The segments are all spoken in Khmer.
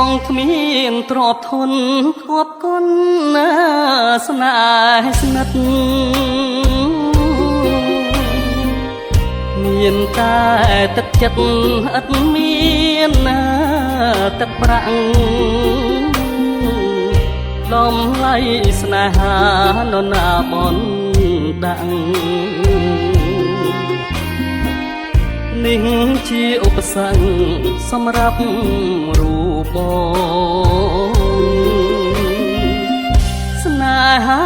ងគ្មានទ្រពធនខបគុណស្នេហ៍ស្និទ្ធមានតែទឹកចិត្តឥតមានទឹកប្រាក់ដំឡៃស្នេហានរណាបនដាក់នេះជាឧបសគ្គសម្រាប់រូបបងស្នេហា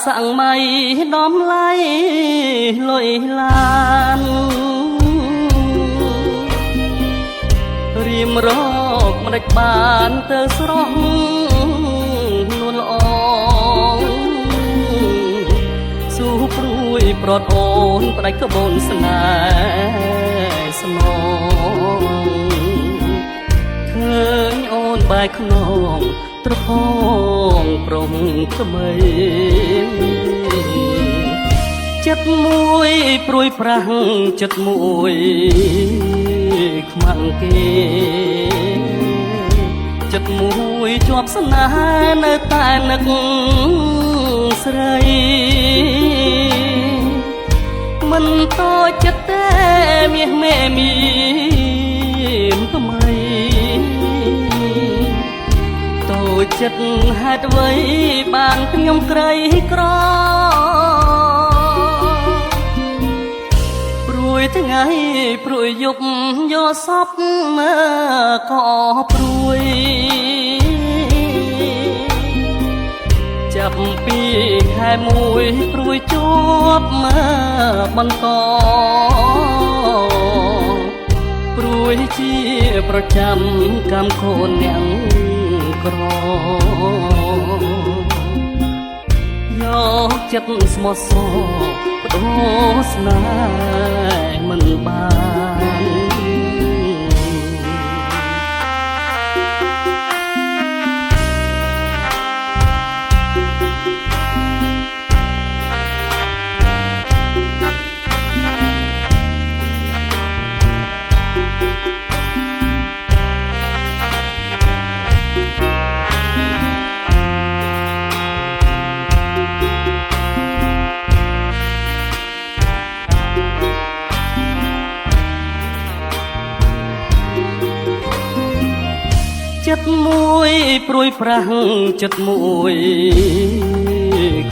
សង្មៃដំឡៃលុយឡានរៀមរកមិនដេចបានទៅស្រស់នួនល្អស៊ូព្រួយប្រត់អូនផ្ដាច់ក្បូនស្នេហ៍ស្នងឃើញអូនបែកខ្នងត្រផងប្រុងថ្មីចិត្តមួយព្រួយប្រាស់ចិត្តមួយខ្មាំងគេចិត្តមួយជាប់ស្នេហ៍នៅតែនឹកស្រីមិនតូចចិត្តទេមាសមេមានថ្មីតូចចិត្តហេតុអ្វីបានខ្ញុំក្រីក្រព្រួយថ្ងៃព្រួយយប់យកសពក៏ព្រួយចាប់ពីខែមួយព្រួយជាប់បន្តព្រួយជាប្រចាំកម្មខូនអ្នកក្រយកចិត្តស្មោះសរបដូរស្នេហ៍មិនបានចិត្តមួយព្រួយប្រាស់ចិត្តមួយ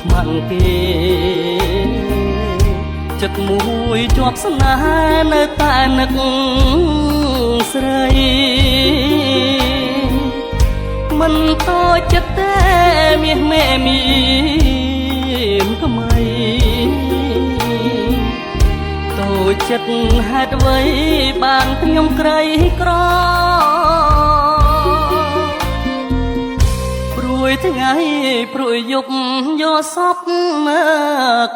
ខ្មាំងគេចិត្តមួយជាប់ស្នេហ៍នៅតែនឹកស្រីមិនតូចចិត្តទេមាសមេមានថ្មីតូចចិត្តហេតុអ្វីបានខ្ញុំក្រីក្រព្រួយថ្ងៃព្រួយយប់យកសព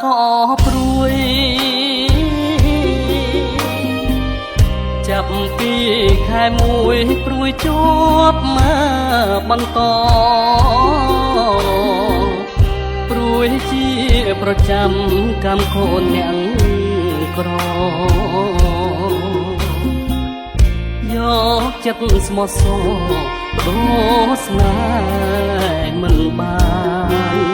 ក៏ព្រួយចាប់ពីខែមួយព្រួយជាប់បន្តព្រួយជាប្រចាំកម្មខូនអ្នកក្រយកចិត្តស្មោះសរបដូរស្នេហ៍មិនបាន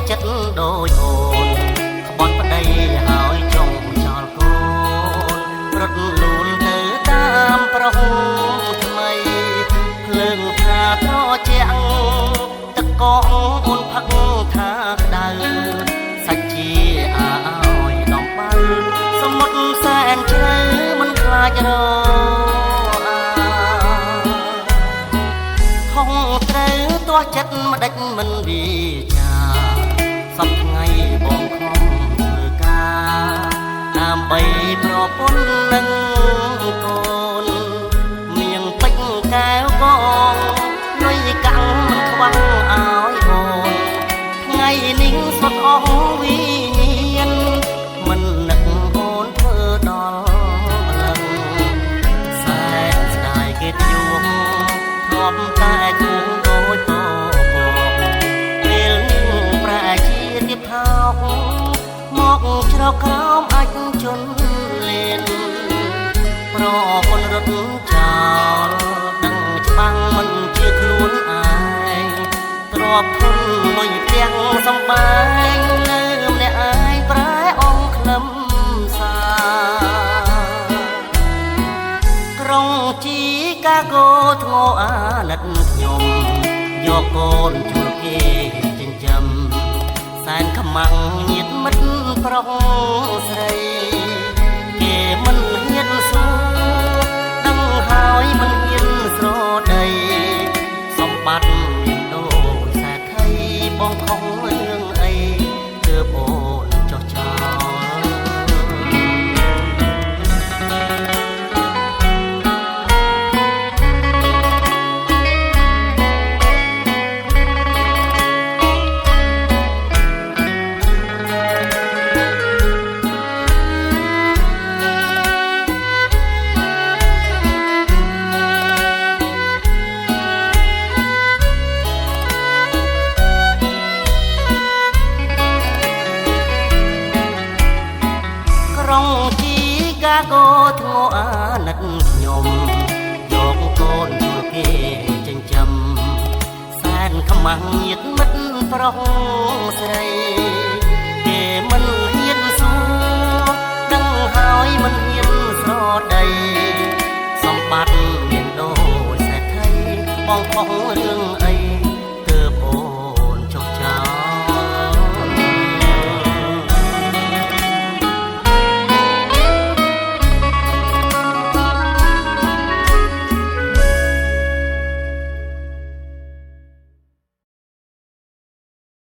ចិត្តដូចអូនក្បត់ប្តីហើយចង់ចោលកូនរត់លូនទៅតាមប្រុសថ្មីភ្លើងថាត្រជាក់ទឹកកកអូនផឹកថាក្តៅសាច់ជាឲ្យដំបៅសមុទ្រសែនជ្រៅមិនខ្លាចរខំត្រូវទាស់ចិត្តមិនដេចមិនវាចាសពថ្ងៃបងខ បីប្រពន្ធនឹងកូនមៀងពេជ្រកែវកងលុយកាំងមិនខ្វះឲ្យអូនថ្ងៃនេះសុទ្ធអស់វិញ្ញាណមិននឹកអូនធ្វើដល់ម្លឹងសែនស្ដាយគេជួបធ្លាប់តែគង់ដូចពពកពេលនេះប្រាជាទៀតថោកមកជ្រកក្រោមអាចជន់លេនប្រពន្ធរត់ចោលដឹងច្បាំងមិនជាខ្លួនឯងទ្របធនលុយផ្ទាំងសំបែងនៅម្នាក់ឯងប្រែអងខ្លឹមសាក្រុងជីកាហ្គោធ្ងោអាណិតខ្ញុំយកកូនជួលគេចិញ្ចឹមសែនខ្មាំងញាតមិត្តប្រុសស្រីគេមិនហ៊ានសួរដឹងហើយមិនហ៊ានស្រដីសម្បត្តិមានដូចសេដ្ឋីបងខំរឿងអីទើបអូនចុះចោលកាហ្គោធ្ងោអាណិតខ្ញុំយកកូនជួលគេចិញ្ចឹមសែនខ្មាំងញាតមិត្តប្រុសស្រីគេមិនហ៊ានសួរដឹងហើយមិនហ៊ានស្រដីសម្បត្តិមានដូចសេដ្ឋីបងខុសរឿង